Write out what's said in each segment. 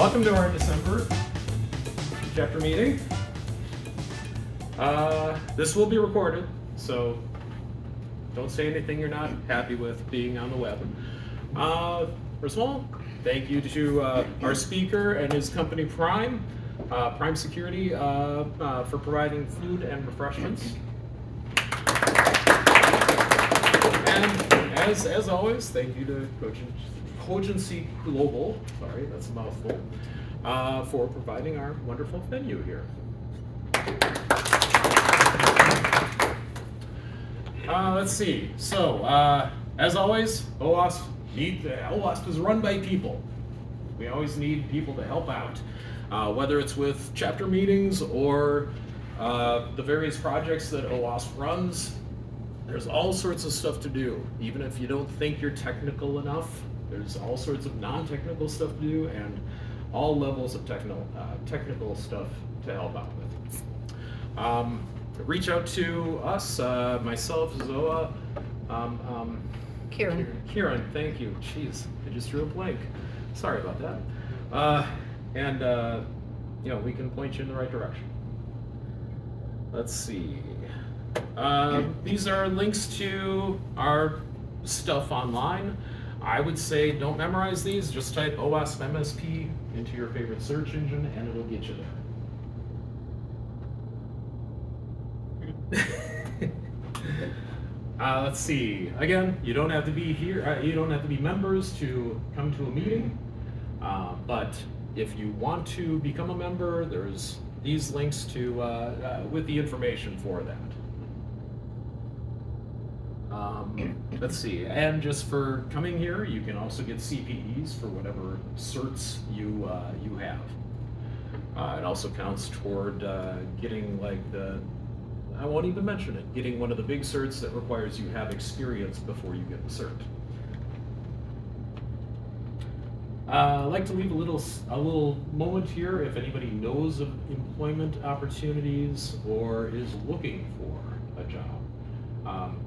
Welcome to our December chapter meeting. This will be recorded, so don't say anything you're not happy with being on the web. First of all, thank you to our speaker and his company Prime Security for providing food and refreshments. And as always, thank you to Cogency Global, sorry, that's a mouthful, for providing our wonderful venue here. Let's see. So, as always, OWASP is run by people. We always need people to help out, whether it's with chapter meetings or the various projects that OWASP runs. There's all sorts of stuff to do. Even if you don't think you're technical enough, there's all sorts of non-technical stuff to do and all levels of technical stuff to help out with. Reach out to us, myself, Zoa, Kieran, thank you. Jeez, I just drew a blank. Sorry about that. And we can point you in the right direction. Let's see. These are links to our stuff online. I would say don't memorize these, just type OWASP-MSP into your favorite search engine and it'll get you there. Let's see. Again, you don't have to be here. You don't have to be members to come to a meeting. But if you want to become a member, there's these links to with the information for that. Let's see. And just for coming here, you can also get CPEs for whatever certs you have. It also counts toward getting I won't even mention it, getting one of the big certs that requires you have experience before you get the cert. I'd like to leave a little moment here if anybody knows of employment opportunities or is looking for a job.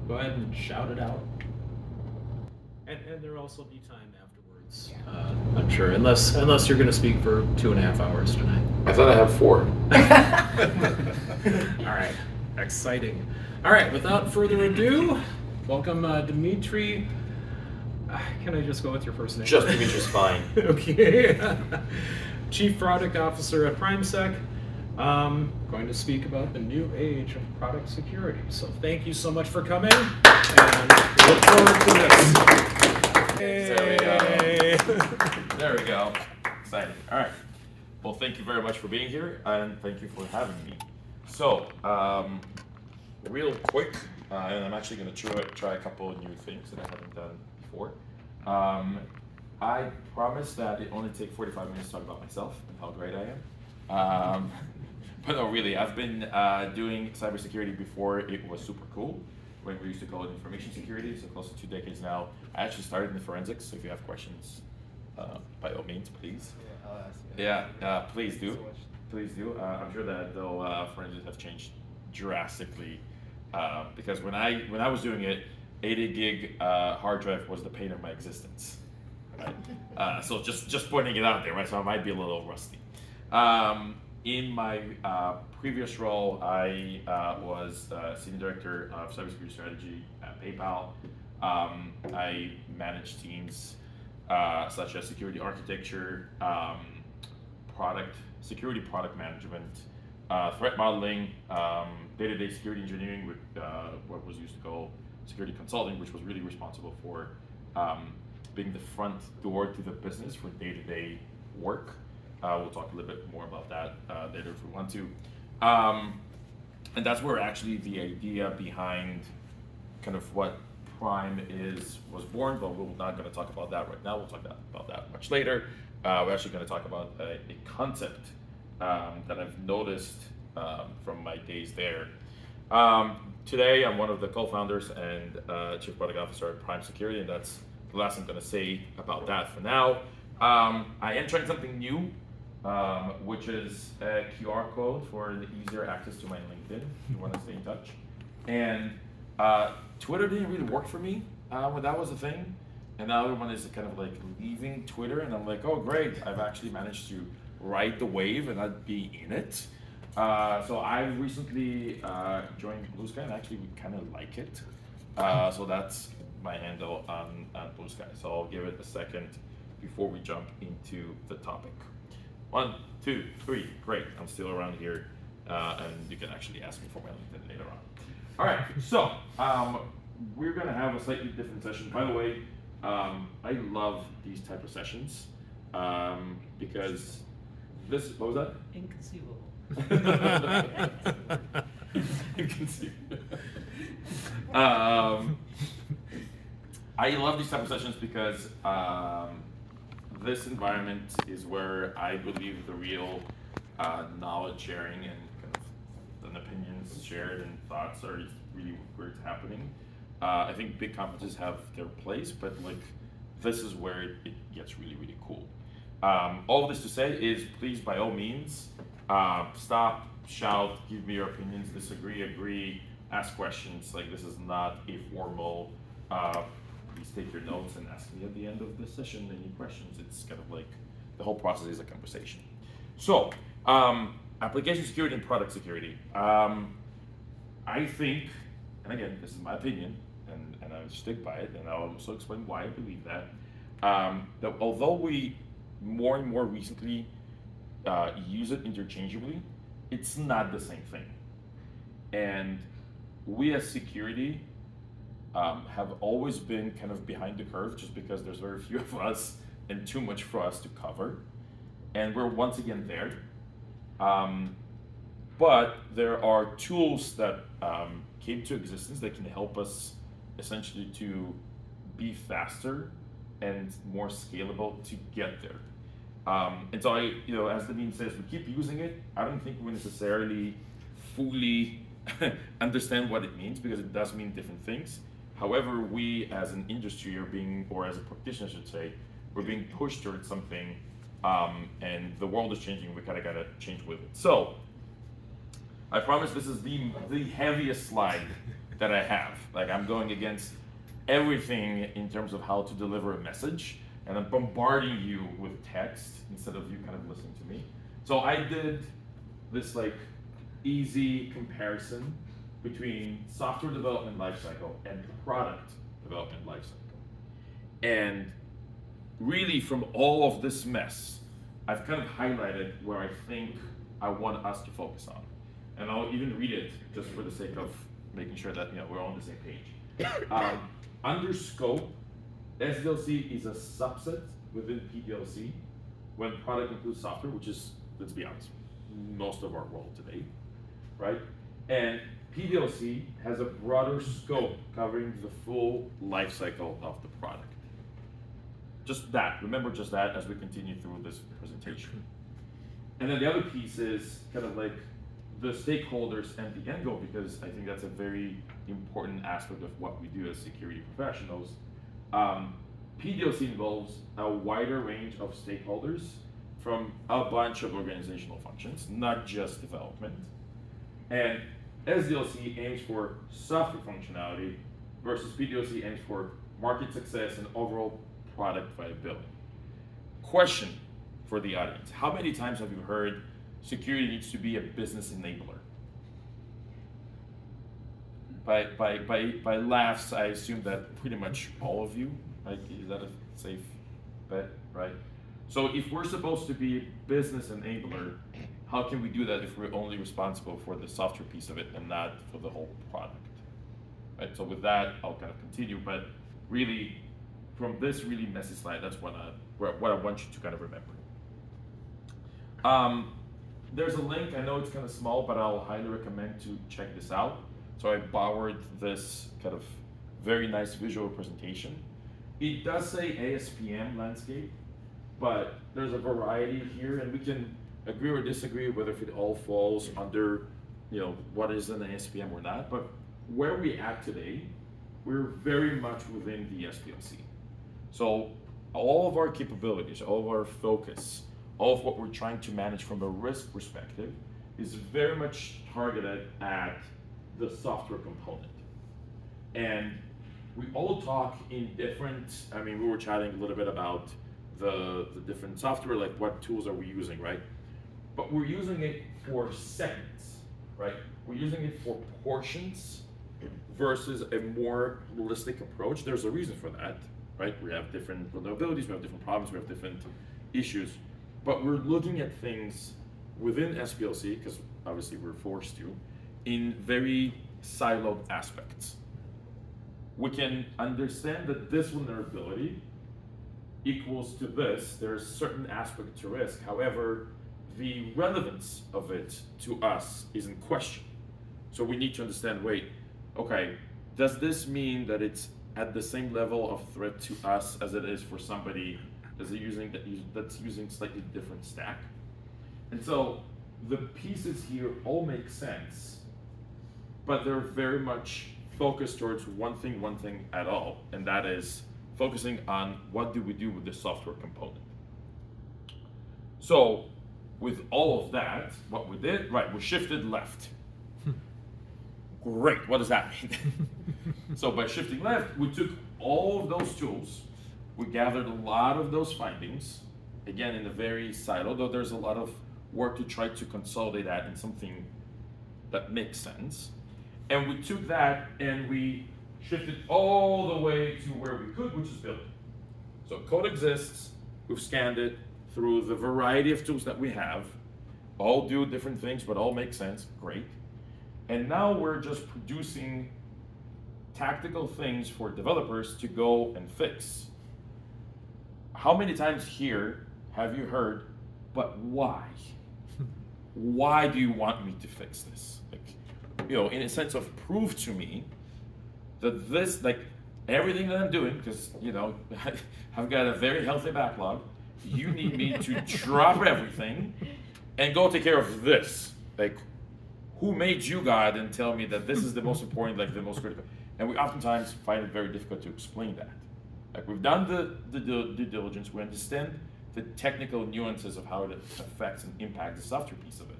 Go ahead and shout it out. And there'll also be time afterwards, I'm sure, unless you're going to speak for 2.5 hours tonight. I thought I have 4. All right. Exciting. All right, without further ado, welcome Dimitry. Can I just go with your first name? Just Dimitri's fine. Okay. Chief Product Officer at PrimeSec. Going to speak about the new age of product security. So thank you so much for coming, and look forward to this. There we go. There we go. Exciting. All right. Well, thank you very much for being here, and thank you for having me. So, real quick, and I'm actually going to try a couple of new things that I haven't done before. I promise that it only takes 45 minutes to talk about myself and how great I am. But no, really, I've been doing cybersecurity before it was super cool, when we used to call it information security, so close to 2 decades now. I actually started in forensics, so if you have questions, by all means, please. Yeah, I'll ask you. Yeah, please do. Please do. I'm sure that though forensics have changed drastically because when I was doing it, 80 gig hard drive was the pain of my existence. Right? So just pointing it out there, right? So I might be a little rusty. In my previous role, I was Senior Director of Cybersecurity Strategy at PayPal. I managed teams such as security architecture, security product management, threat modeling, day-to-day security engineering with what was used to call security consulting, which was really responsible for being the front door to the business for day-to-day work. We'll talk a little bit more about that later if we want to. And that's where actually the idea behind kind of what Prime was born, but we're not going to talk about that right now. We'll talk about that much later. We're actually going to talk about a concept that I've noticed from my days there. Today, I'm one of the co-founders and Chief Product Officer at Prime Security, and that's the last I'm going to say about that for now. I am trying something new, which is a QR code for the easier access to my LinkedIn if you want to stay in touch. And Twitter didn't really work for me when that was a thing. and the other one is kind of like leaving Twitter, and I'm like, oh great, I've actually managed to ride the wave and not be in it. So I recently joined Blue Sky, and actually we kind of like it. So that's my handle on Blue Sky. So I'll give it a second before we jump into the topic. 1, 2, 3, great, I'm still around here, and you can actually ask me for my LinkedIn later on. All right, so we're gonna have a slightly different session. By the way, I love these type of sessions because this, what was that? Inconceivable. Inconceivable. I love these type of sessions because this environment is where I believe the real knowledge sharing and kind of and opinions shared and thoughts are really where it's happening. I think big conferences have their place, but like this is where it gets really, really cool. All of this to say is, please, by all means, stop, shout, give me your opinions, disagree, agree, ask questions. Like, this is not a formal, please take your notes and ask me at the end of the session any questions. It's kind of like, the whole process is a conversation. So, application security and product security. I think, and again, this is my opinion, and I stick by it, and I'll also explain why I believe that, that although we more and more recently use it interchangeably, it's not the same thing. And we as security have always been kind of behind the curve just because there's very few of us and too much for us to cover. And we're once again there. But there are tools that came to existence that can help us essentially to be faster and more scalable to get there. And so I, as the meme says, we keep using it. I don't think we necessarily fully understand what it means because it does mean different things. However, we as an industry are being, or as a practitioner I should say, we're being pushed towards something, and the world is changing. We kind of gotta change with it. So I promise this is the heaviest slide that I have. Like, I'm going against everything in terms of how to deliver a message, and I'm bombarding you with text instead of you kind of listening to me. So I did this like easy comparison between software development lifecycle and product development lifecycle. And really, from all of this mess, I've kind of highlighted where I think I want us to focus on. And I'll even read it just for the sake of making sure that we're on the same page. Under scope, SDLC is a subset within PDLC when product includes software, which is, let's be honest, most of our world today, right? And PDLC has a broader scope covering the full life cycle of the product. Just that, remember just that as we continue through this presentation. And then the other piece is kind of like the stakeholders and the end goal, because I think that's a very important aspect of what we do as security professionals. PDLC involves a wider range of stakeholders from a bunch of organizational functions, not just development. And SDLC aims for software functionality versus PDLC aims for market success and overall product viability. Question for the audience: how many times have you heard security needs to be a business enabler? By laughs, I assume that pretty much all of you. Like, is that a safe bet, right? So if we're supposed to be a business enabler, how can we do that if we're only responsible for the software piece of it and not for the whole product? Right. So with that, I'll kind of continue. But really, from this really messy slide, that's what I want you to kind of remember. There's a link. I know it's kind of small, but I'll highly recommend to check this out. So I borrowed this kind of very nice visual presentation. It does say ASPM landscape, but there's a variety here, and we can agree or disagree whether if it all falls under, what is an ASPM or not. But where we at today, we're very much within the SDLC. So all of our capabilities, all of our focus, all of what we're trying to manage from a risk perspective is very much targeted at the software component. And we all talk in different, I mean, we were chatting a little bit about the different software, like what tools are we using, right? But we're using it for segments, right? We're using it for portions versus a more holistic approach. There's a reason for that, right? We have different vulnerabilities, we have different problems, we have different issues, but we're looking at things within SDLC, because obviously we're forced to, in very siloed aspects. We can understand that this vulnerability equals to this. There's certain aspect to risk. However, the relevance of it to us is in question. So we need to understand, wait, okay, does this mean that it's at the same level of threat to us as it is for somebody that's using slightly different stack? And so the pieces here all make sense, but they're very much focused towards one thing at all, and that is focusing on what do we do with the software component. So with all of that, what we did, right, we shifted left. Great, what does that mean? So by shifting left, we took all of those tools, we gathered a lot of those findings, again in a very silo, though there's a lot of work to try to consolidate that in something that makes sense. And we took that and we shifted all the way to where we could, which is building. So code exists, we've scanned it through the variety of tools that we have, all do different things, but all make sense, great. And now we're just producing tactical things for developers to go and fix. How many times here have you heard, but why? Why do you want me to fix this? Like, you know, in a sense of prove to me that this, like everything that I'm doing, because, you know, I've got a very healthy backlog, you need me to drop everything and go take care of this. Like, who made you God and tell me that this is the most important, like the most critical? And we oftentimes find it very difficult to explain that. Like, we've done the due diligence, we understand the technical nuances of how it affects and impacts the software piece of it.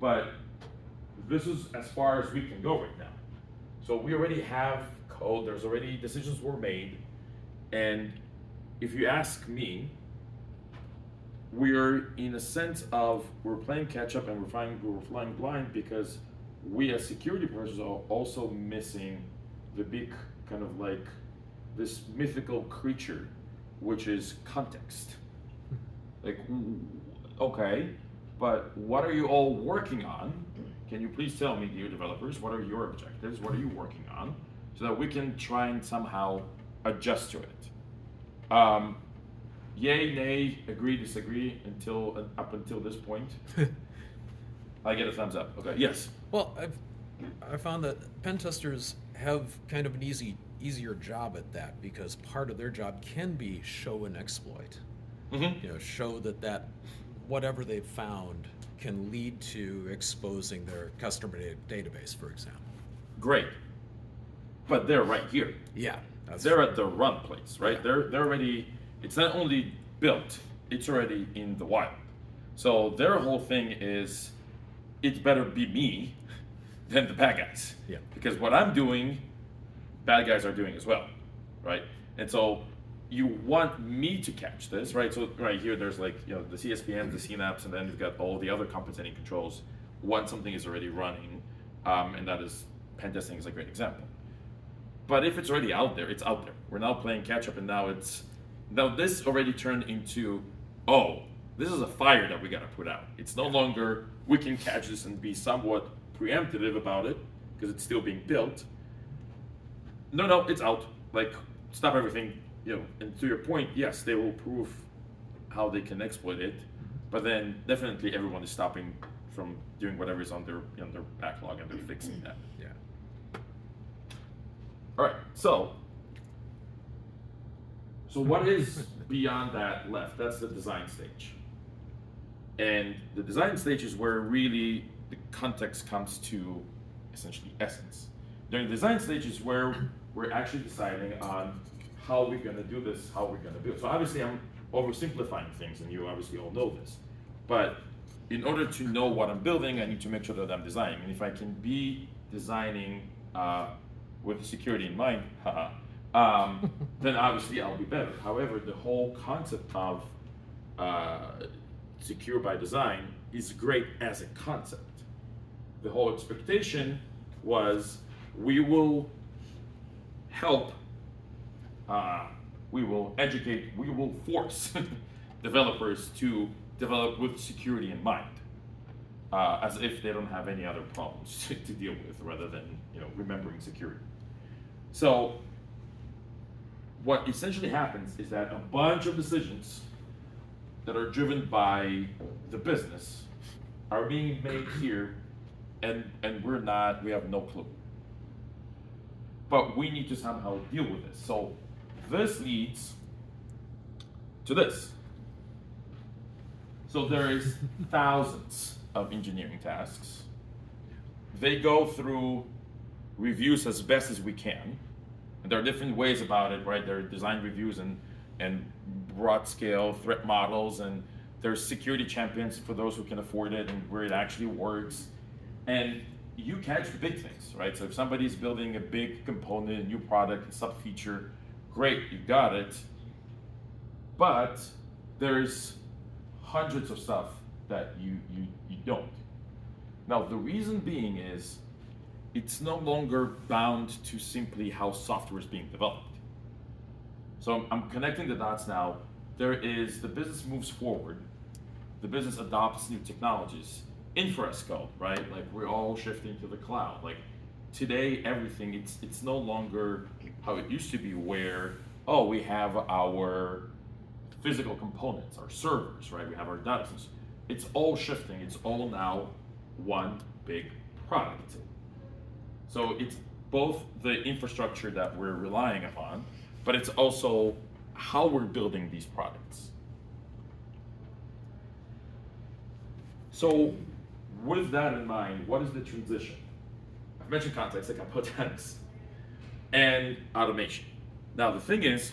But this is as far as we can go right now. So we already have code, there's already decisions were made, and if you ask me, we're in a sense of we're playing catch up and we're flying blind because we as security persons are also missing the big kind of like this mythical creature, which is context. Like, okay, but what are you all working on? Can you please tell me, dear developers, what are your objectives? What are you working on? So that we can try and somehow adjust to it. Yay, nay, agree, disagree, up until this point. I get a thumbs up. Okay, yes. Well, I found that pen testers have kind of an easier job at that because part of their job can be show and exploit. Mm-hmm. You know, show that whatever they've found can lead to exposing their customer database, for example. Great. But they're right here. Yeah, they're at the run place, right? Yeah. They're already. It's not only built; it's already in the wild. So their whole thing is, it's better be me than the bad guys. Yeah. Because what I'm doing, bad guys are doing as well, right? And so you want me to catch this, right? So right here, there's like, you know, the CSPMs, the CNAPs, and then you've got all the other compensating controls once something is already running, and that is pen testing is a great example. But if it's already out there, it's out there. We're now playing catch up, and now this already turned into, oh, this is a fire that we gotta put out. It's no longer we can catch this and be somewhat preemptive about it because it's still being built. No, it's out. Like, stop everything, you know. And to your point, yes, they will prove how they can exploit it, but then definitely everyone is stopping from doing whatever is on their backlog and they're fixing that. Yeah. All right, so what is beyond that left? That's the design stage. And the design stage is where really the context comes to essentially essence. During the design stage is where we're actually deciding on how we're gonna do this, how we're gonna do it. So obviously I'm oversimplifying things, and you obviously all know this. But in order to know what I'm building, I need to make sure that I'm designing. And if I can be designing with security in mind, then obviously I'll be better. However, the whole concept of secure by design is great as a concept. The whole expectation was we will help, we will educate, we will force developers to develop with security in mind, as if they don't have any other problems to deal with, rather than remembering security. So what essentially happens is that a bunch of decisions that are driven by the business are being made here, and we have no clue. But we need to somehow deal with this. So this leads to this. So there is thousands of engineering tasks. They go through reviews as best as we can. And there are different ways about it, right? There are design reviews and broad scale threat models, and there's security champions for those who can afford it and where it actually works. And you catch the big things, right? So if somebody's building a big component, a new product, a sub feature, great, you got it. But there's hundreds of stuff that you don't. Now, the reason being is it's no longer bound to simply how software is being developed. So I'm connecting the dots now. The business moves forward. The business adopts new technologies. Infra as code, right? Like we're all shifting to the cloud. Like today, everything, it's no longer how it used to be where, we have our physical components, our servers, right? We have our data centers. It's all shifting. It's all now one big product. So it's both the infrastructure that we're relying upon, but it's also how we're building these products. So with that in mind, what is the transition? I've mentioned context, like hypothetics, and automation. Now the thing is,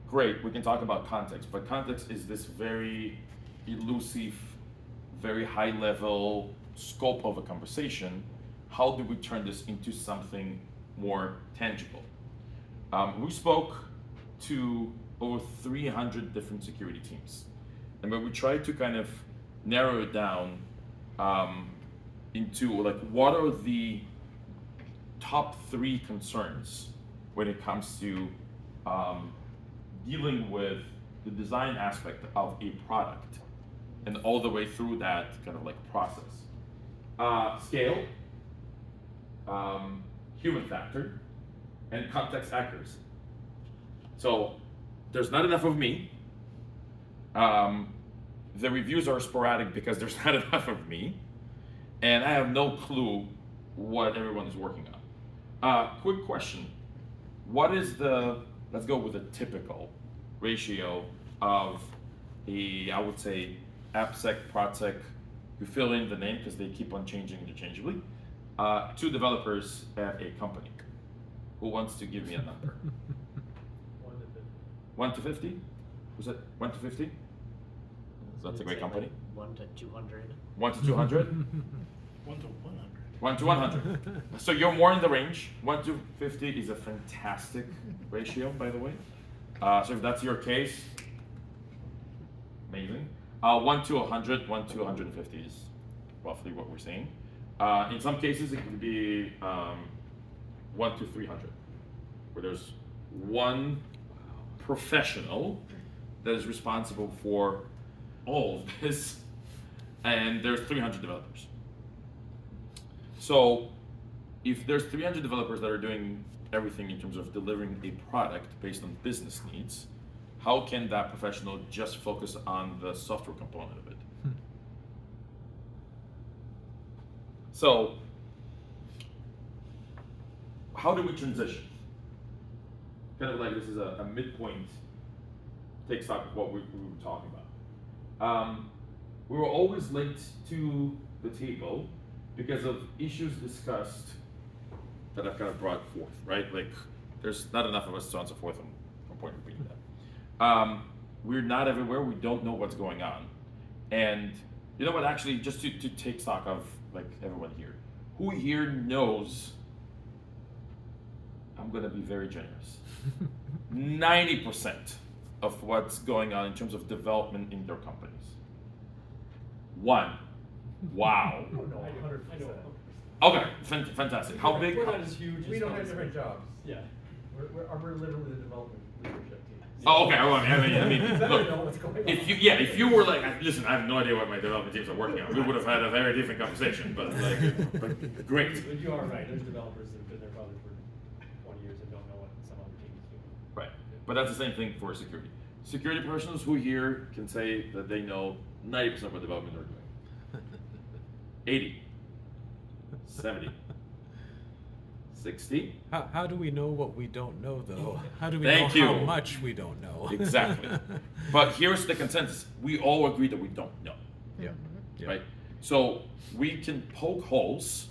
great, we can talk about context, but context is this very elusive, very high level scope of a conversation. How do we turn this into something more tangible? We spoke to over 300 different security teams. And when we tried to kind of narrow it down into like what are the top 3 concerns when it comes to dealing with the design aspect of a product and all the way through that kind of like process. Scale, human factor, and context accuracy. So there's not enough of me. The reviews are sporadic because there's not enough of me, and I have no clue what everyone is working on. Quick question: what is let's go with a typical ratio of I would say, AppSec, ProdSec, you fill in the name because they keep on changing interchangeably, 2 developers at a company. Who wants to give me a number? 1 to 50? Was it 1 to 50? That's a great company. Like 1 to 200. 1 to 200? 1 to 100. 1 to 100. So you're more in the range. 1 to 50 is a fantastic ratio, by the way. So if that's your case, amazing. 1 to 100, 1 to 150 is roughly what we're saying. In some cases, it can be 1 to 300, where there's one professional that is responsible for all of this, and there's 300 developers. So if there's 300 developers that are doing everything in terms of delivering a product based on business needs, how can that professional just focus on the software component of it? So how do we transition? Kind of like this is a midpoint, take stock of what we were talking about. We were always late to the table because of issues discussed that I've kind of brought forth, right? Like, there's not enough of us, so on and so forth, from point of bringing that. We're not everywhere, we don't know what's going on. And you know what, actually, just to take stock of like everyone here, who here knows, I'm gonna be very generous, 90% of what's going on in terms of development in their companies? One. Wow. Oh, no, 100%. Okay, fantastic. How big? We're not as huge as. We don't have different jobs. Yeah. We're literally the development leadership team. Oh, okay. Well, I mean, We know look, what's going on. if you were like, listen, I have no idea what my development teams are working on, we would have had a very different conversation. But great. But you are right, there's developers that have been there probably for 20 years and don't know what some other team is doing. Right. But that's the same thing for security. Security professionals who here can say that they know 90% of what development are doing. 80, 70, 60. How do we know what we don't know, though? How do we Thank know how you. much we don't know? Exactly. But here's the consensus. We all agree that we don't know. Yeah. Yeah. Right? So we can poke holes,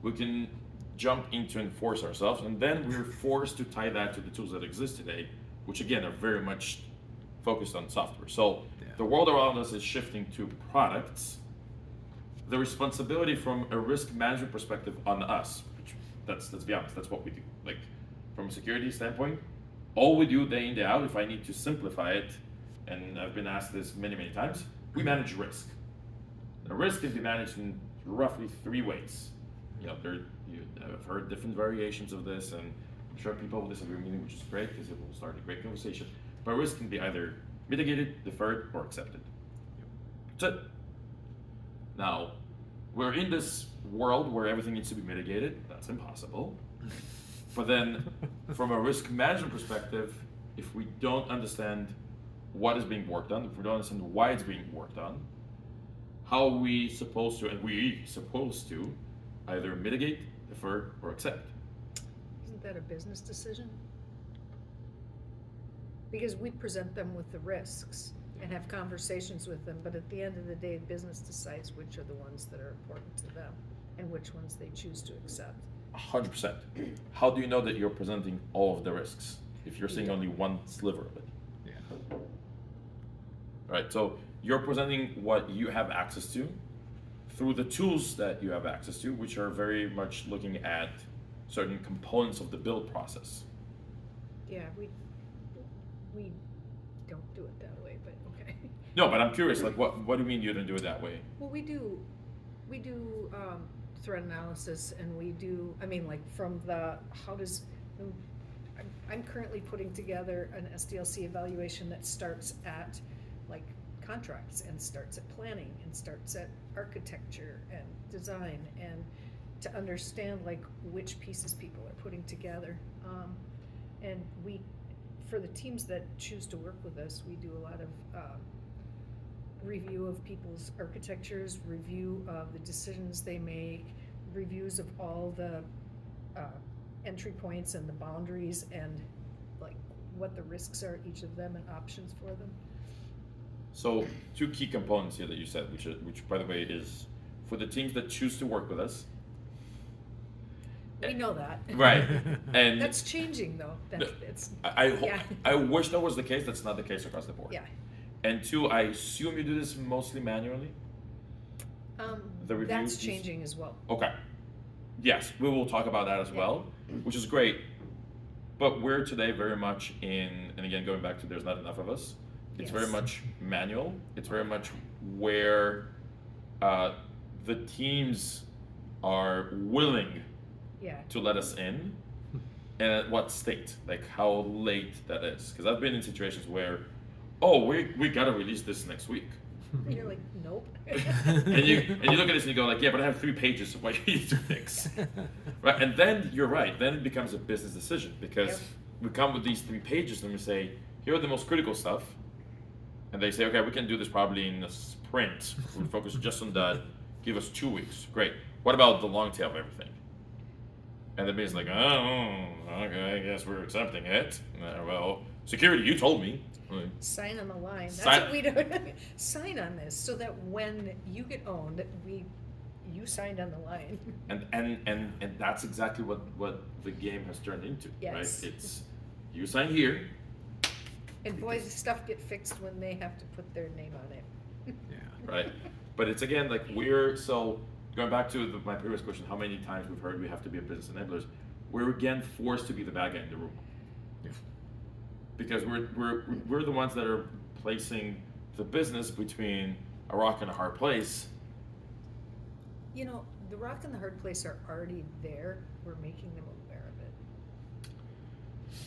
we can jump into and force ourselves, and then we're forced to tie that to the tools that exist today, which again are very much focused on software. So Yeah. the world around us is shifting to products. The responsibility from a risk management perspective on us, which let's be honest, that's what we do. Like from a security standpoint, all we do day in, day out, if I need to simplify it, and I've been asked this many, many times, we manage risk. The risk can be managed in roughly 3 ways. You know, I've heard different variations of this, and I'm sure people will disagree with me, which is great because it will start a great conversation. But risk can be either mitigated, deferred, or accepted. That's it. Now, we're in this world where everything needs to be mitigated. That's impossible. But then, from a risk management perspective, if we don't understand what is being worked on, if we don't understand why it's being worked on, how are we supposed to, either mitigate, defer, or accept? Isn't that a business decision? Because we present them with the risks and have conversations with them, but at the end of the day, business decides which are the ones that are important to them and which ones they choose to accept. 100%. How do you know that you're presenting all of the risks if you're seeing only one sliver of it? Yeah. Right, so you're presenting what you have access to through the tools that you have access to, which are very much looking at certain components of the build process. Yeah, we don't do it that way, but okay. No, but I'm curious, like what do you mean you don't do it that way? Well, we do threat analysis, and we do, I mean, like from the, I'm currently putting together an SDLC evaluation that starts at like contracts and starts at planning and starts at architecture and design, and to understand like which pieces people are putting together. And we, for the teams that choose to work with us, we do a lot of review of people's architectures, review of the decisions they make, reviews of all the entry points and the boundaries and like what the risks are, each of them, and options for them. So 2 key components here that you said, which by the way is for the teams that choose to work with us. We know that. Right. And that's changing though. I wish that was the case. That's not the case across the board. Yeah. And 2, I assume you do this mostly manually? The review That's piece? changing as well. Okay. Yes, we will talk about that as well, which is great. But we're today very much in, and again, going back to there's not enough of us, it's very Yes. much manual. It's very much where the teams are willing to let us in, and at what state, like how late that is. Because I've been in situations where, oh, we gotta release this next week. And you're like, nope. and you look at this and you go like, yeah, but I have 3 pages of what you need to fix, right? And then you're right. Then it becomes a business decision because we come with these 3 pages and we say, here are the most critical stuff, and they say, okay, we can do this probably in a sprint. We'll focus just on that. Give us 2 weeks. Great. What about the long tail of everything? And the business like, oh, okay, I guess we're accepting it. Well, security, you told me. Sign on the line. That's Sign- what we do. Sign on this so that when you get owned, you signed on the line. And that's exactly what the game has turned into, Yes. right? It's you sign here. And boy, the stuff get fixed when they have to put their name on it. Yeah. Right, but it's again like we're so going back to my previous question, how many times we've heard we have to be a business enablers, we're again forced to be the bad guy in the room. Because we're the ones that are placing the business between a rock and a hard place. You know, the rock and the hard place are already there. We're making them aware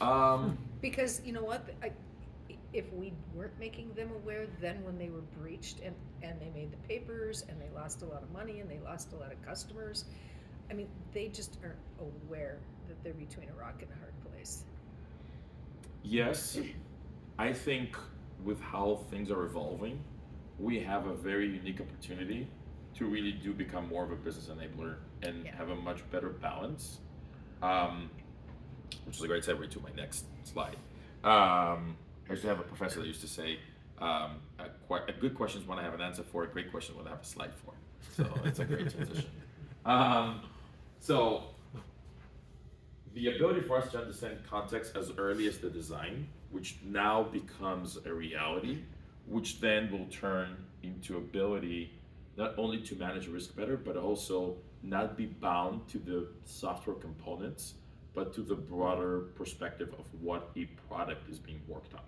of it. Because you know what? If we weren't making them aware, then when they were breached and they made the papers and they lost a lot of money and they lost a lot of customers, I mean, they just aren't aware that they're between a rock and a hard place. Yes, I think with how things are evolving, we have a very unique opportunity to really do become more of a business enabler and have a much better balance, which is a great segue to my next slide. I used to have a professor that used to say, a good question is one I have an answer for, a great question is one I have a slide for. So it's a great transition. So the ability for us to understand context as early as the design, which now becomes a reality, which then will turn into ability not only to manage risk better, but also not be bound to the software components, but to the broader perspective of what a product is being worked on.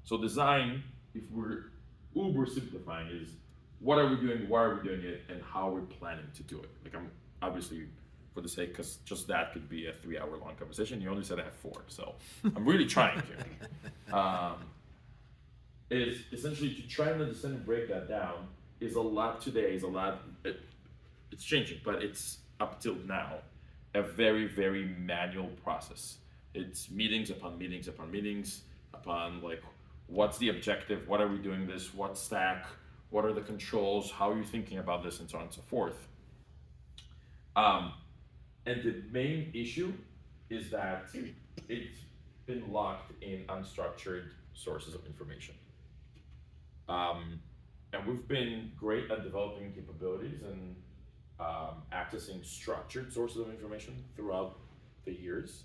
So design, if we're uber simplifying, is what are we doing, why are we doing it, and how we're planning to do it. Like, I'm obviously, for the sake, because just that could be a 3-hour long conversation. You only said I have 4, so I'm really trying to. Is essentially to try and understand and break that down is a lot today, it's changing, but it's up till now a very, very manual process. It's meetings upon meetings upon meetings upon like, what's the objective, what are we doing this, what stack, what are the controls, how are you thinking about this, and so on and so forth. And the main issue is that it's been locked in unstructured sources of information. And we've been great at developing capabilities and accessing structured sources of information throughout the years.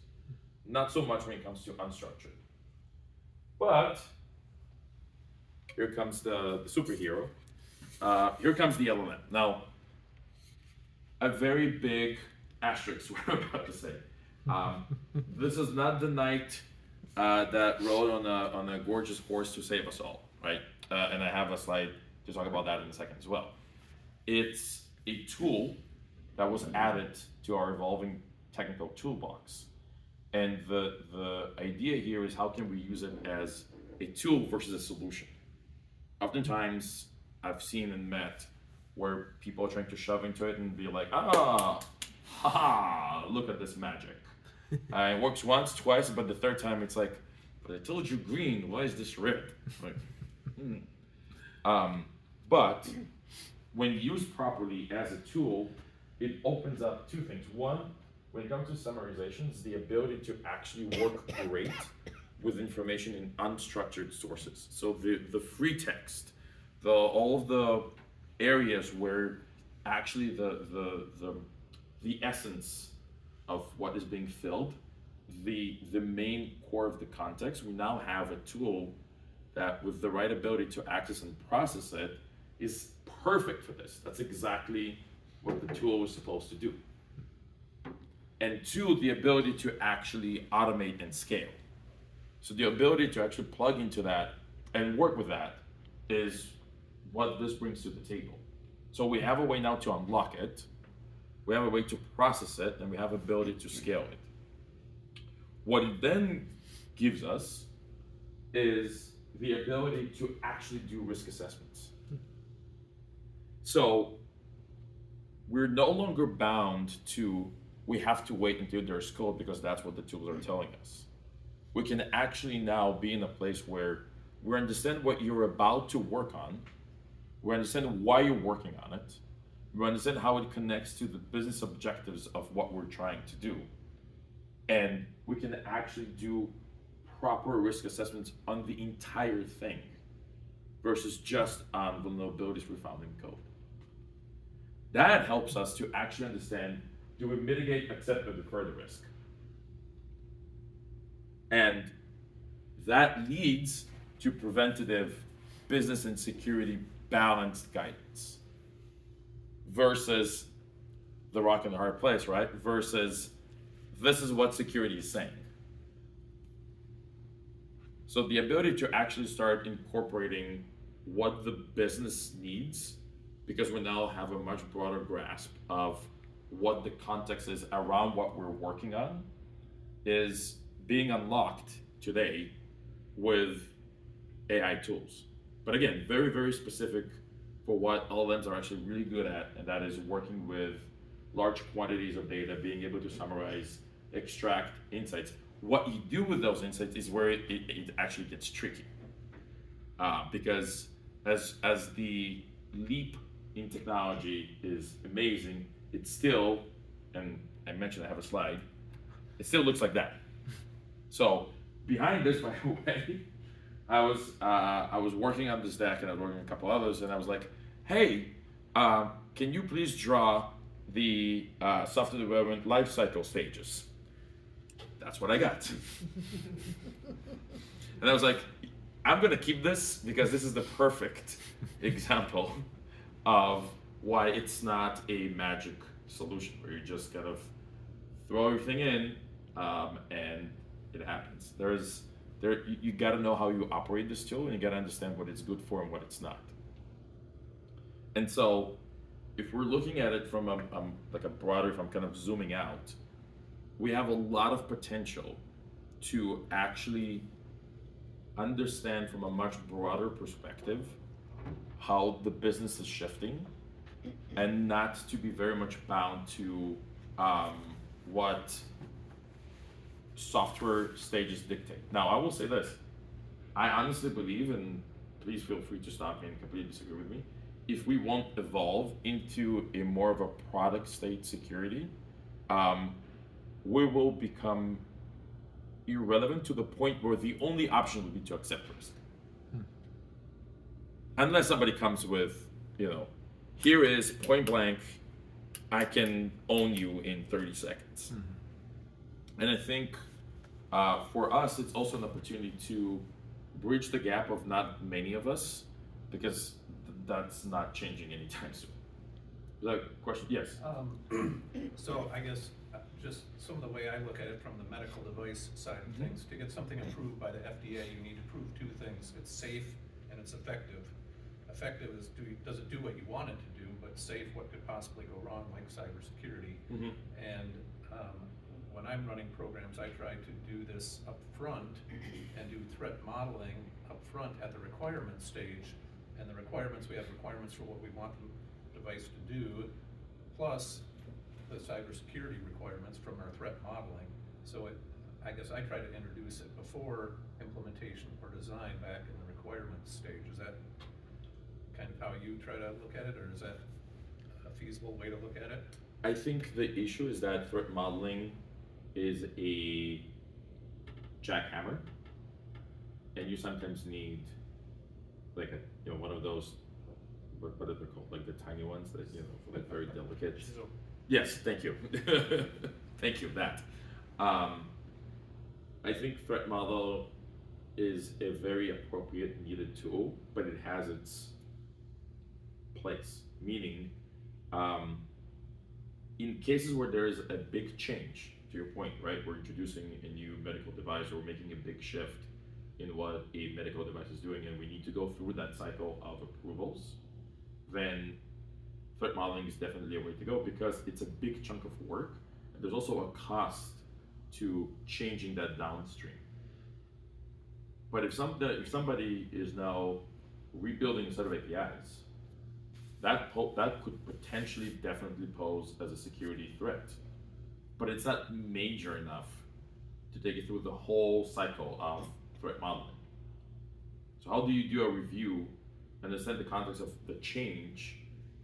Not so much when it comes to unstructured. But here comes the superhero. Here comes the LLM. Now, a very big asterisk what I'm about to say. This is not the knight that rode on a gorgeous horse to save us all, right? And I have a slide to talk about that in a second as well. It's a tool that was added to our evolving technical toolbox. And the idea here is how can we use it as a tool versus a solution. Oftentimes, I've seen and met where people are trying to shove into it and be like, look at this magic. It works once, twice, but the third time it's like, but I told you green, why is this red? Like, but when used properly as a tool, it opens up 2 things. One, when it comes to summarizations, the ability to actually work great with information in unstructured sources. So the free text, all of the areas where actually the essence of what is being filled, the main core of the context, we now have a tool that with the right ability to access and process it is perfect for this. That's exactly what the tool was supposed to do. And 2, the ability to actually automate and scale. So the ability to actually plug into that and work with that is what this brings to the table. So we have a way now to unlock it, we have a way to process it, and we have ability to scale it. What it then gives us is the ability to actually do risk assessments. So we're no longer bound to, we have to wait until there's code because that's what the tools are telling us. We can actually now be in a place where we understand what you're about to work on, we understand why you're working on it, we understand how it connects to the business objectives of what we're trying to do, and we can actually do proper risk assessments on the entire thing versus just on vulnerabilities we found in code. That helps us to actually understand, do we mitigate, accept, or defer the risk? And that leads to preventative business and security balanced guidance. versus the rock in the hard place, right? Versus this is what security is saying. So the ability to actually start incorporating what the business needs, because we now have a much broader grasp of what the context is around what we're working on, is being unlocked today with AI tools. But again, very, very specific for what LLMs are actually really good at, and that is working with large quantities of data, being able to summarize, extract insights. What you do with those insights is where it actually gets tricky. Because as the leap in technology is amazing, it's still, and I mentioned I have a slide, it still looks like that. So behind this, by the way, I was working on this deck and I was working on a couple others, and I was like, hey, can you please draw the software development lifecycle stages? That's what I got. And I was like, I'm gonna keep this because this is the perfect example of why it's not a magic solution where you just kind of throw everything in and it happens. You gotta know how you operate this tool, and you gotta understand what it's good for and what it's not. And so if we're looking at it from like a broader, if I'm kind of zooming out, we have a lot of potential to actually understand from a much broader perspective how the business is shifting, and not to be very much bound to what software stages dictate. Now, I will say this. I honestly believe, and please feel free to stop me and completely disagree with me, if we won't evolve into a more of a product state security, we will become irrelevant to the point where the only option would be to accept risk. Unless somebody comes with, here is point blank, I can own you in 30 seconds. And I think for us, it's also an opportunity to bridge the gap of not many of us, because that's not changing anytime soon. Is that a question? Yes. So I guess just some of the way I look at it from the medical device side of things, to get something approved by the FDA, you need to prove two things. It's safe and it's effective. Effective is, does it do what you want it to do, but safe, what could possibly go wrong, like cybersecurity. And when I'm running programs, I try to do this up front and do threat modeling up front at the requirement stage. And the requirements, we have requirements for what we want the device to do, plus the cybersecurity requirements from our threat modeling. So I guess I try to introduce it before implementation or design back in the requirements stage. Is that kind of how you try to look at it, or is that a feasible way to look at it? I think the issue is that threat modeling is a jackhammer, and you sometimes need like one of those, what are they called, like the tiny ones that for like very delicate. Yes, thank you. Thank you, that. I think threat model is a very appropriate, needed tool, but it has its place. Meaning, in cases where there is a big change, to your point, right? We're introducing a new medical device, or we're making a big shift in what a medical device is doing, and we need to go through that cycle of approvals, then threat modeling is definitely a way to go, because it's a big chunk of work, and there's also a cost to changing that downstream. But if somebody is now rebuilding a set of APIs, that could potentially definitely pose as a security threat, but it's not major enough to take it through the whole cycle of threat modeling. So how do you do a review, understand the context of the change,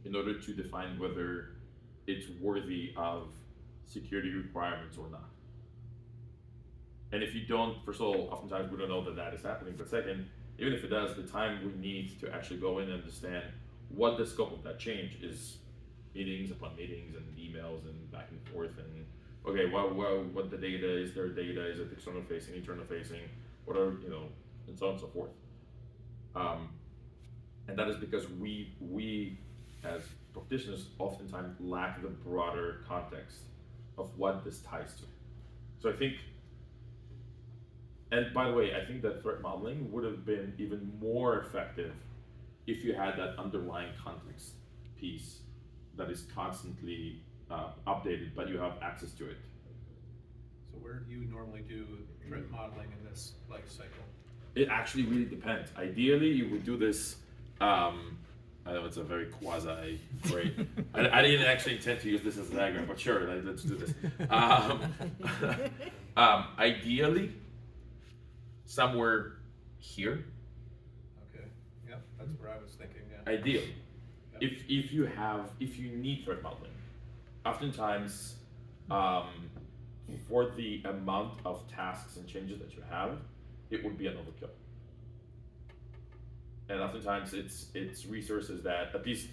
in order to define whether it's worthy of security requirements or not? And if you don't, first of all, oftentimes we don't know that is happening, but second, even if it does, the time we need to actually go in and understand what the scope of that change is, meetings upon meetings and emails and back and forth, and okay, what the data is, their data, is it external facing, internal facing, what are, and so on and so forth. And that is because we as practitioners oftentimes lack the broader context of what this ties to. So I think, and by the way, I think that threat modeling would have been even more effective if you had that underlying context piece that is constantly updated, but you have access to it. So where do you normally do threat modeling in this life cycle? It actually really depends. Ideally, you would do this. I know it's a very quasi great. I didn't actually intend to use this as a diagram, but sure, let's do this. Ideally, somewhere here. Okay, yep, that's where I was thinking, yeah. Ideally, Yep. if you need threat modeling, oftentimes for the amount of tasks and changes that you have, it would be an overkill. And oftentimes it's resources that, at least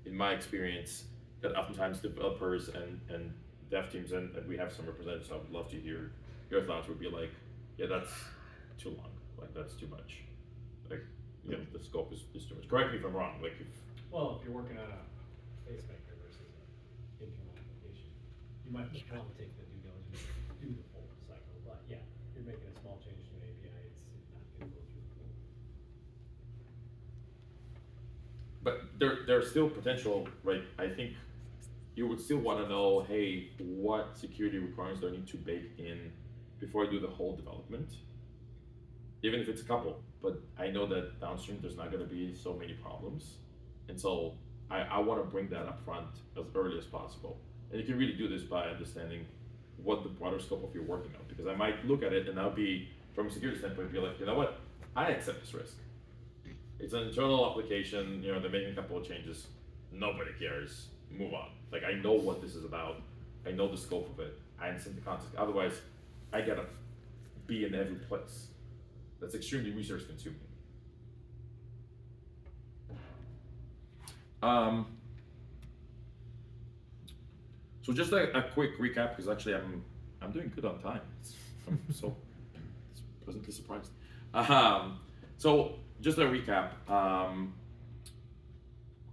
in my experience, that oftentimes developers and dev teams, and we have some representatives, so I would love to hear your thoughts, would be like, yeah, that's too long, like that's too much. Like, you know, the scope is too much. Correct me if I'm wrong, like if Well, if you're working on a pacemaker versus an internal application, you might want to take the due diligence, do the full cycle, but yeah, you're making a small change to an API, it's not gonna go through the full. But there's still potential, right? I think you would still want to know, hey, what security requirements do I need to bake in before I do the whole development? Even if it's a couple, but I know that downstream there's not going to be so many problems. And so I want to bring that up front as early as possible. And you can really do this by understanding what the broader scope of your working on, because I might look at it and I'll be, from a security standpoint, be like, you know what, I accept this risk. It's an internal application, you know, they're making a couple of changes, nobody cares, move on. Like, I know what this is about, I know the scope of it, I understand the context, otherwise I gotta be in every place. That's extremely resource consuming. So just a quick recap, because actually I'm doing good on time. I'm so pleasantly surprised. So just a recap.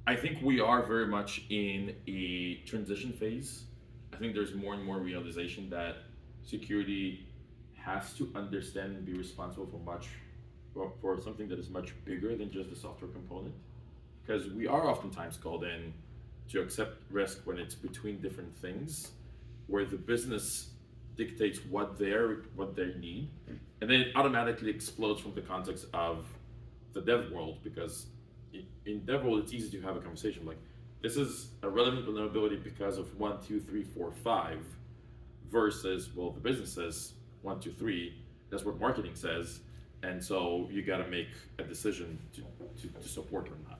I think we are very much in a transition phase. I think there's more and more realization that security has to understand and be responsible for something that is much bigger than just the software component. Because we are oftentimes called in to accept risk when it's between different things, where the business dictates what they need, and then it automatically explodes from the context of the dev world, because in dev world it's easy to have a conversation like, this is a relevant vulnerability because of 1, 2, 3, 4, 5, versus, well, the business says 1, 2, 3, that's what marketing says, and so you got to make a decision to support or not.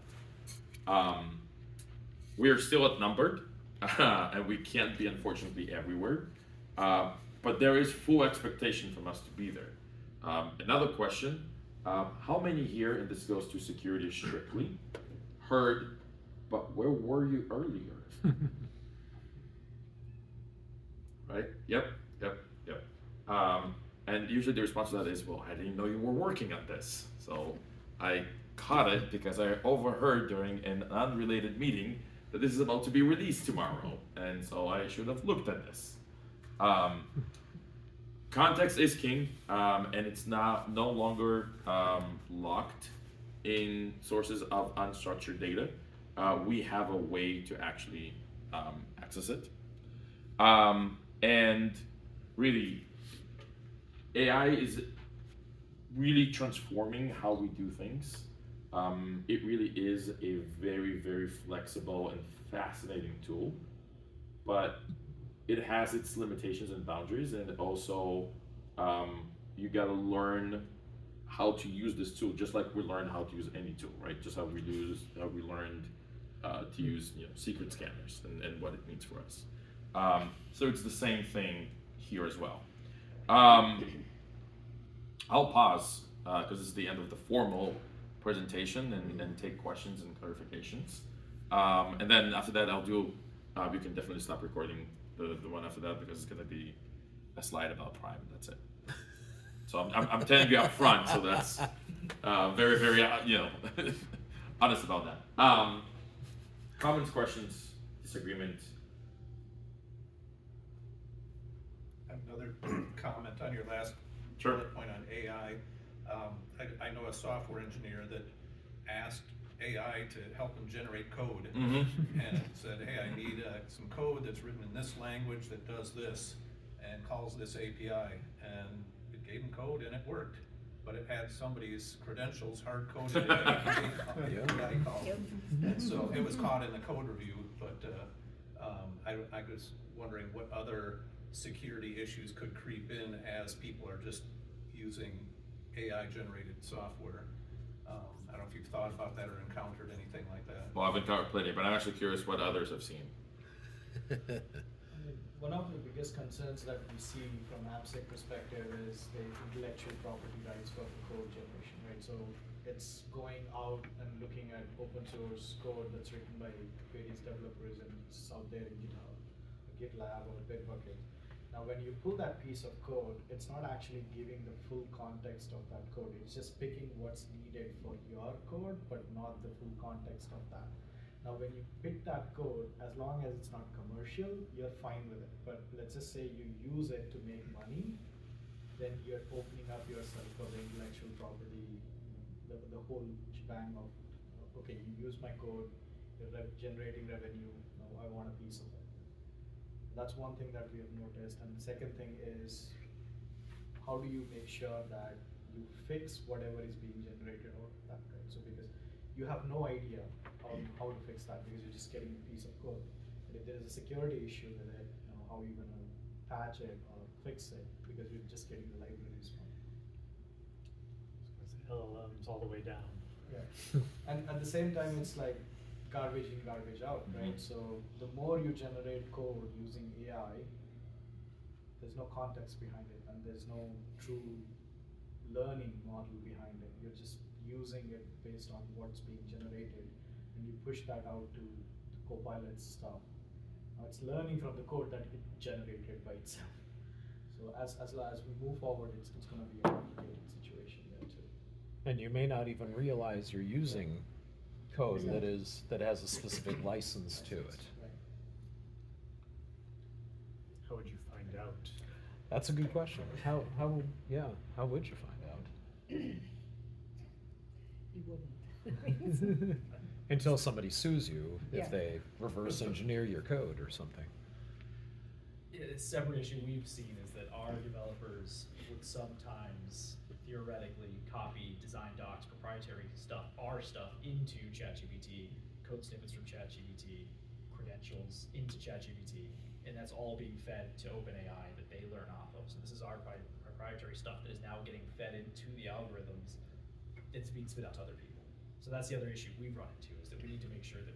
We are still outnumbered, and we can't be, unfortunately, everywhere, but there is full expectation from us to be there. Another question, how many here, and this goes to security strictly, heard, but where were you earlier? Right? Yep. And usually the response to that is, well, I didn't know you were working on this. So I caught it because I overheard during an unrelated meeting that this is about to be released tomorrow. And so I should have looked at this. Context is king, and it's no longer locked in sources of unstructured data. We have a way to actually access it. And really, AI is really transforming how we do things. It really is a very, very flexible and fascinating tool, but it has its limitations and boundaries, and also you gotta learn how to use this tool, just like we learn how to use any tool, right? Just how we learned to use, you know, secret scanners and what it means for us. So it's the same thing here as well. I'll pause because this is the end of the formal presentation and take questions and clarifications. And then after that, I'll do, you can definitely stop recording the one after that, because it's going to be a slide about Prime. That's it. So I'm telling you up front, so that's very, very, honest about that. Comments, questions, disagreement? Another comment on your last Sure. bullet point on AI. I know a software engineer that asked AI to help him generate code. Mm-hmm. And it said, hey, I need some code that's written in this language that does this and calls this API. And it gave him code and it worked. But it had somebody's credentials hard-coded in the API call. Yep. And so it was caught in the code review, but I was wondering what other security issues could creep in as people are just using AI-generated software. I don't know if you've thought about that or encountered anything like that. Well, I've encountered plenty, but I'm actually curious what others have seen. I mean, one of the biggest concerns that we see from AppSec perspective is the intellectual property rights for the code generation, right? So it's going out and looking at open source code that's written by various developers and it's out there in GitHub, GitLab or Bitbucket. Now when you pull that piece of code, it's not actually giving the full context of that code. It's just picking what's needed for your code, but not the full context of that. Now when you pick that code, as long as it's not commercial, you're fine with it. But let's just say you use it to make money, then you're opening up yourself for the intellectual property, the whole shebang of, okay, you use my code, you're generating revenue, now I want a piece of it. That's one thing that we have noticed. And the second thing is, how do you make sure that you fix whatever is being generated out of that, right? So because you have no idea how to fix that because you're just getting a piece of code. But if there is a security issue with it, how are you gonna patch it or fix it because you're just getting the libraries from it. LLMs all the way down. Yeah. And at the same time, it's like garbage in, garbage out, right? So the more you generate code using AI, there's no context behind it and there's no true learning model behind it. You're just using it based on what's being generated and you push that out to the Copilot stuff. Now it's learning from the code that it generated by itself. So as we move forward, it's going to be a complicated situation there too. And you may not even realize you're using code that has a specific license to it. Right. How would you find out? That's a good question. How would you find out? You wouldn't. Until somebody sues you Yeah. if they reverse engineer your code or something. A separate issue we've seen is that our developers would sometimes theoretically copy design docs, proprietary stuff, our stuff into ChatGPT, code snippets from ChatGPT, credentials into ChatGPT, and that's all being fed to OpenAI that they learn off of. So this is our proprietary stuff that is now getting fed into the algorithms that's being spit out to other people. So that's the other issue we've run into, is that we need to make sure that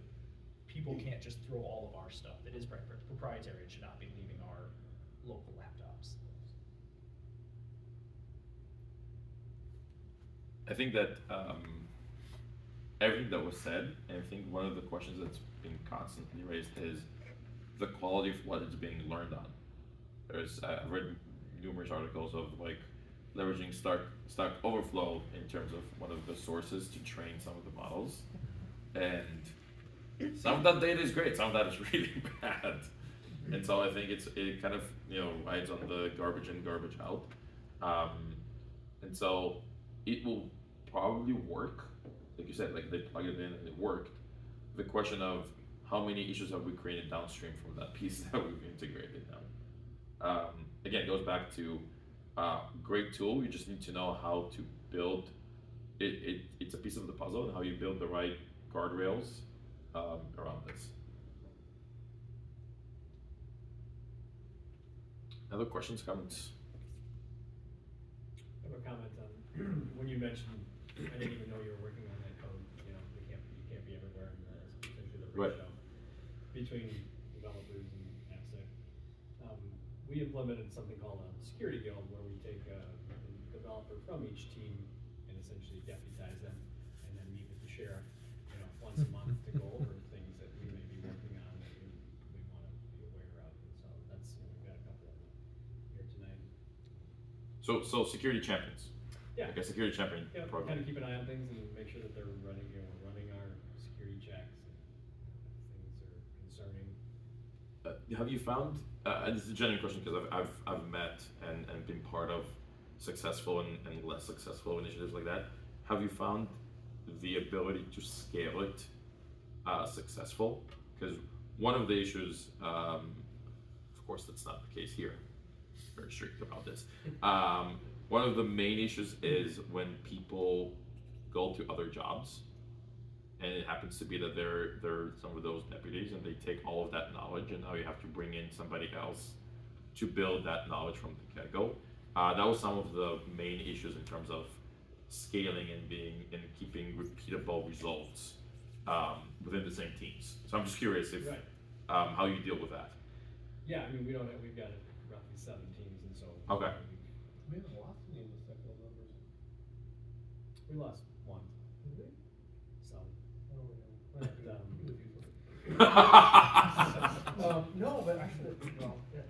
people can't just throw all of our stuff that is proprietary and should not be leaving our local laptops. I think that everything that was said, and I think one of the questions that's been constantly raised is the quality of what is being learned on. I've read numerous articles of like leveraging Stack Overflow in terms of one of the sources to train some of the models, and some of that data is great, some of that is really bad, and so I think it kind of rides on the garbage in, garbage out, and so it will probably work, like you said, like they plugged it in and it worked. The question of how many issues have we created downstream from that piece that we've integrated now? Again, it goes back to great tool. You just need to know how to build it. It's a piece of the puzzle, and how you build the right guardrails around this. Other questions, comments? I have a comment on when you mentioned, I didn't even know you were working on that code. You can't be everywhere, and that's essentially the Right. ratio between developers and AppSec. We implemented something called a security guild, where we take a developer from each team and essentially deputize them, and then meet with the sheriff, once a month to go over things that we may be working on that we want to be aware of. And so that's, we've got a couple of them here tonight. So security champions. Yeah. Like a security champion Yeah, program. kind of keep an eye on things and make sure that they're running, we're running our security checks and things have you found, and this is a genuine question because I've met and been part of successful and less successful initiatives like that. Have you found the ability to scale it successful? Because one of the issues, of course, that's not the case here. Very strict about this. One of the main issues is when people go to other jobs, and it happens to be that they're some of those deputies, and they take all of that knowledge, and now you have to bring in somebody else to build that knowledge from the get-go. That was some of the main issues in terms of scaling and keeping repeatable results within the same teams. So I'm just curious if Right. How you deal with that. Yeah, I mean, we've got roughly 7 teams, and so. Okay. We haven't lost any of the second numbers. We lost 1, Did we? so. Oh, yeah. But, No, but actually, well, yeah,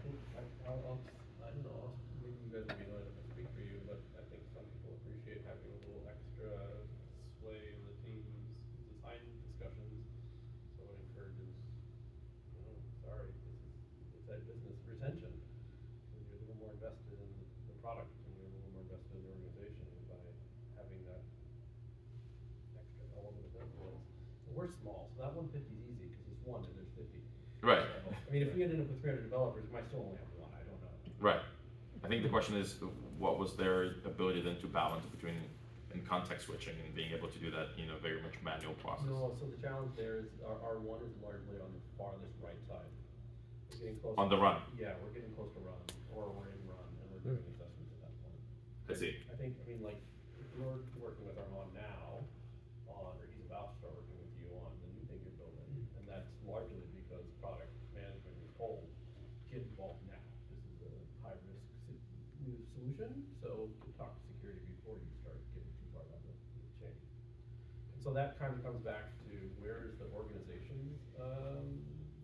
I don't know, maybe you guys will be annoyed if I speak for you, but I think some people appreciate having a little extra sway in the team's design discussions. So it encourages, it's that business retention. Because you're a little more invested in the product and you're a little more invested in the organization by having that extra element of influence. And we're small, so that 150 is easy because it's 1 and there's 50. Right. So, I mean, if we ended up with 300 developers, we might still only have 1. I don't know. Right. I think the question is, what was their ability then to balance between and context switching and being able to do that in a very much manual process? No, so the challenge there is our 1 is largely on the farthest right side. We're getting close. On the run. Yeah, we're getting close to run, or we're in run, and we're doing assessments at that point. I see. I mean, like, if you're working with Armand now or he's about to start working with you on the new thing you're building, and that's largely because product management is told, get involved now. This is a high-risk new solution, so talk to security before you start getting too far down the chain. And so that kind of comes back to where is the organization's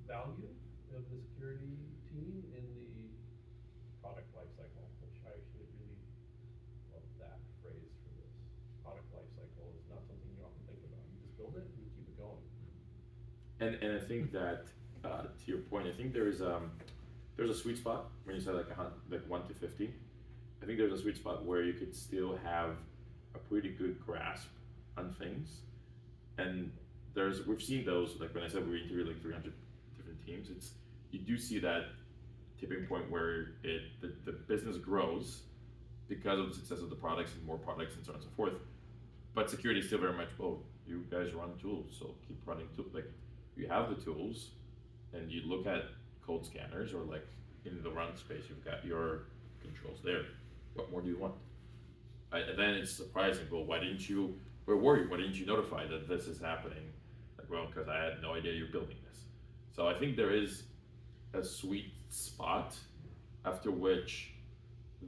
value of the security team in the product lifecycle, which I actually really love that phrase for this. Product lifecycle is not something you often think about. You just build it and you keep it going. And I think that to your point, I think there's a sweet spot when you say like 1 to 50. I think there's a sweet spot where you could still have a pretty good grasp on things, and we've seen those, like when I said we interviewed like 300 different teams. You do see that tipping point where the business grows because of the success of the products and more products and so on and so forth. But security is still very much, well, you guys run tools, so keep running tools. Like you have the tools, and you look at code scanners, or like in the run space, you've got your controls there. What more do you want? And then it's surprising. Well, we're worried. Why didn't you notify that this is happening? Like, well, because I had no idea you're building this. So I think there is a sweet spot after which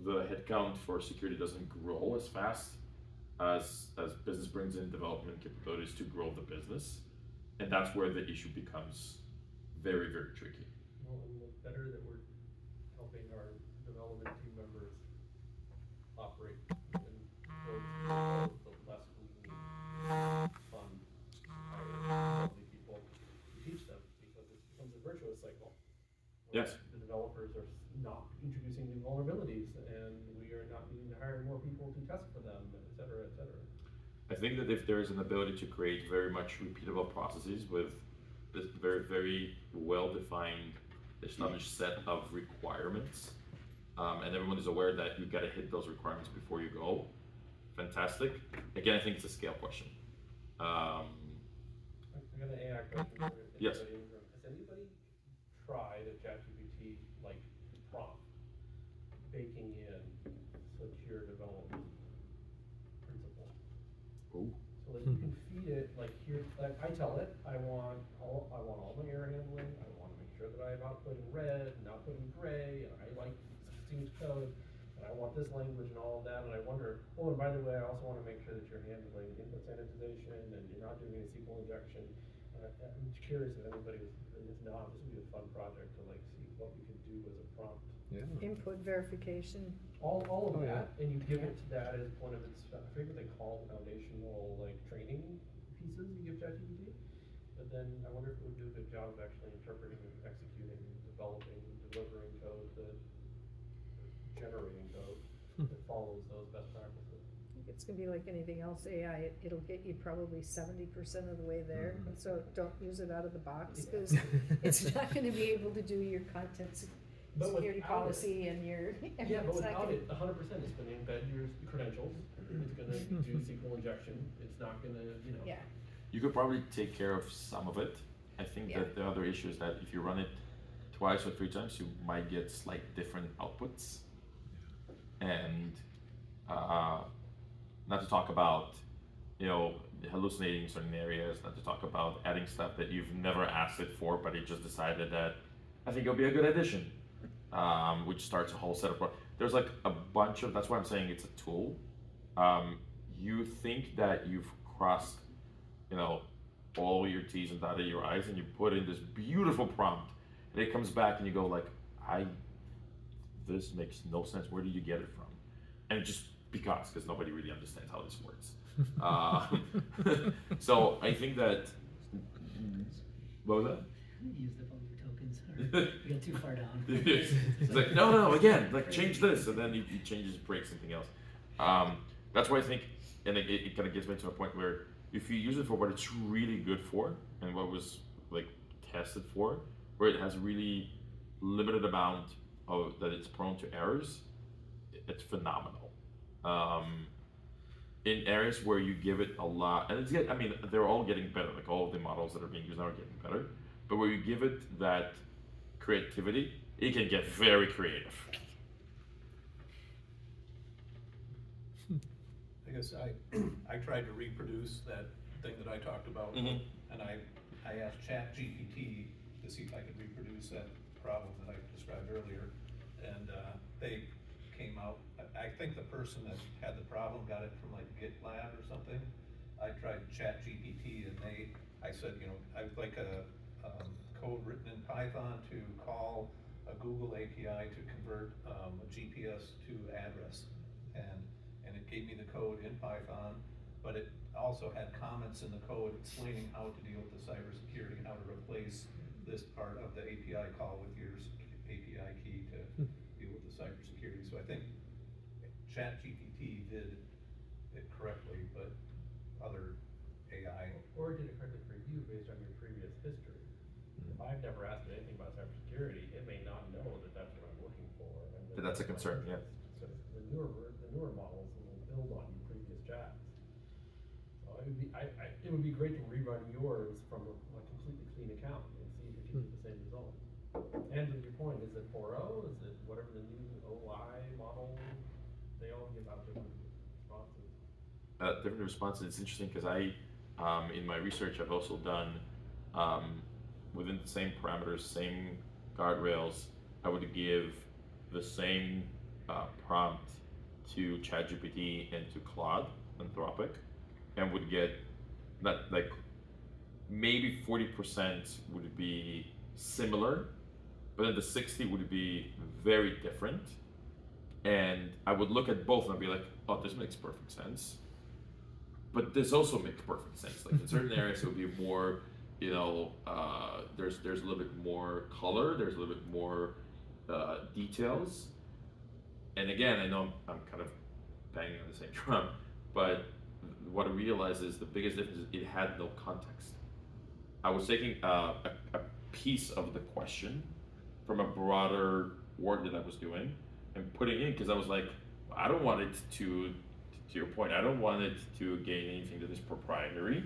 the headcount for security doesn't grow as fast as business brings in development capabilities to grow the business. And that's where the issue becomes very, very tricky. Well, and the better that we're helping our development team members operate and build, the less we need fun, quality people to teach them, because it becomes a virtuous cycle. Yes. The developers are not introducing new vulnerabilities, and we are not needing to hire more people to test for them, et cetera, et cetera. I think that if there is an ability to create very much repeatable processes with this very, very well-defined, established set of requirements, and everyone is aware that you got to hit those requirements before you go, fantastic. Again, I think it's a scale question. I got an AI question for anybody Yes. in the room. Has anybody tried a ChatGPT like prompt baking in secure development principles? Ooh. So that you can feed it like here. Like I tell it, I want all my error handling. I want to make sure that I have output in red and output in gray, and I like synced code. And I want this language and all of that, and I wonder, oh, and by the way, I also want to make sure that you're handling input sanitization and you're not doing any SQL injection. I'm curious if anybody was, if not, this would be a fun project to like see what we could do as a prompt. Yeah. Input verification. All of Oh, yeah. that, and you give it to that as one of its, I forget what they call foundational like training pieces you give ChatGPT. But then I wonder if it would do a good job of actually interpreting and executing development It's gonna be like anything else, AI, it'll get you probably 70% of the way there, and so don't use it out of the box, cause it's not gonna be able to do your content But security without it- policy and your. Yeah, but it's not without gonna- it, 100% it's gonna embed your credentials, it's gonna do SQL injection, it's not gonna, you know. Yeah, You could probably take care of some of it. I think Yeah. that the other issue is that if you run it twice or 3 times, you might get slight different outputs. And not to talk about, you know, hallucinating certain areas, not to talk about adding stuff that you've never asked it for, but it just decided that I think it'll be a good addition, which starts a whole set of there's like a bunch of, that's why I'm saying it's a tool. You think that you've crossed, you know, all your T's and dotted your I's, and you put in this beautiful prompt, and it comes back and you go like, this makes no sense, where did you get it from? And it just because nobody really understands how this works. So I think that, what was that? Use the phone for tokens. You got too far down. It's like, no, again, like change this, and then he changes, breaks something else. That's why I think, and it kind of gets me to a point where if you use it for what it's really good for, and what was like tested for, where it has really limited amount of that it's prone to errors, it's phenomenal. In areas where you give it a lot, and I mean, they're all getting better, like all of the models that are being used now are getting better, but where you give it that creativity, it can get very creative. I guess I tried to reproduce that thing that I talked about, Mhm. and I asked ChatGPT to see if I could reproduce that problem that I described earlier, and they came out, I think the person that had the problem got it from like GitLab or something. I tried ChatGPT, and I said, you know, I'd like a code written in Python to call a Google API to convert a GPS to address, and it gave me the code in Python, but it also had comments in the code explaining how to deal with the cybersecurity and how to replace this part of the API call with your API key to deal with the cybersecurity. So I think ChatGPT did it correctly, but other AI. Or it did it correctly for you based on your previous history. If I've never asked it anything about cybersecurity, it may not know that that's what I'm looking for. And that That's a concern, yeah. So the newer models will build on your previous chats. So it would be great to rerun yours from a completely clean account and see if you get the same result. And to your point, is it 4.0? Is it whatever the new OI model? They all give out different responses. Different responses. It's interesting because in my research, I've also done within the same parameters, same guardrails. I would give the same prompt to ChatGPT and to Claude, Anthropic, and would get not like maybe 40% would be similar, but then the 60 would be very different. And I would look at both and I'd be like, oh, this makes perfect sense. But this also makes perfect sense. Like in certain areas, it would be more, you know, there's a little bit more color, there's a little bit more details. And again, I know I'm kind of banging on the same drum, but what I realized is the biggest difference is it had no context. I was taking a piece of the question from a broader work that I was doing and putting in, because I was like, I don't want it to your point, I don't want it to gain anything that is proprietary.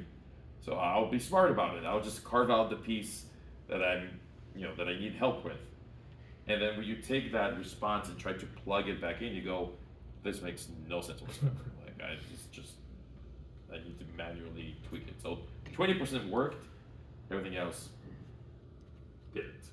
So I'll be smart about it. I'll just carve out the piece that that I need help with. And then when you take that response and try to plug it back in, you go, this makes no sense whatsoever. Like I need to manually tweak it. So 20% worked, everything else didn't.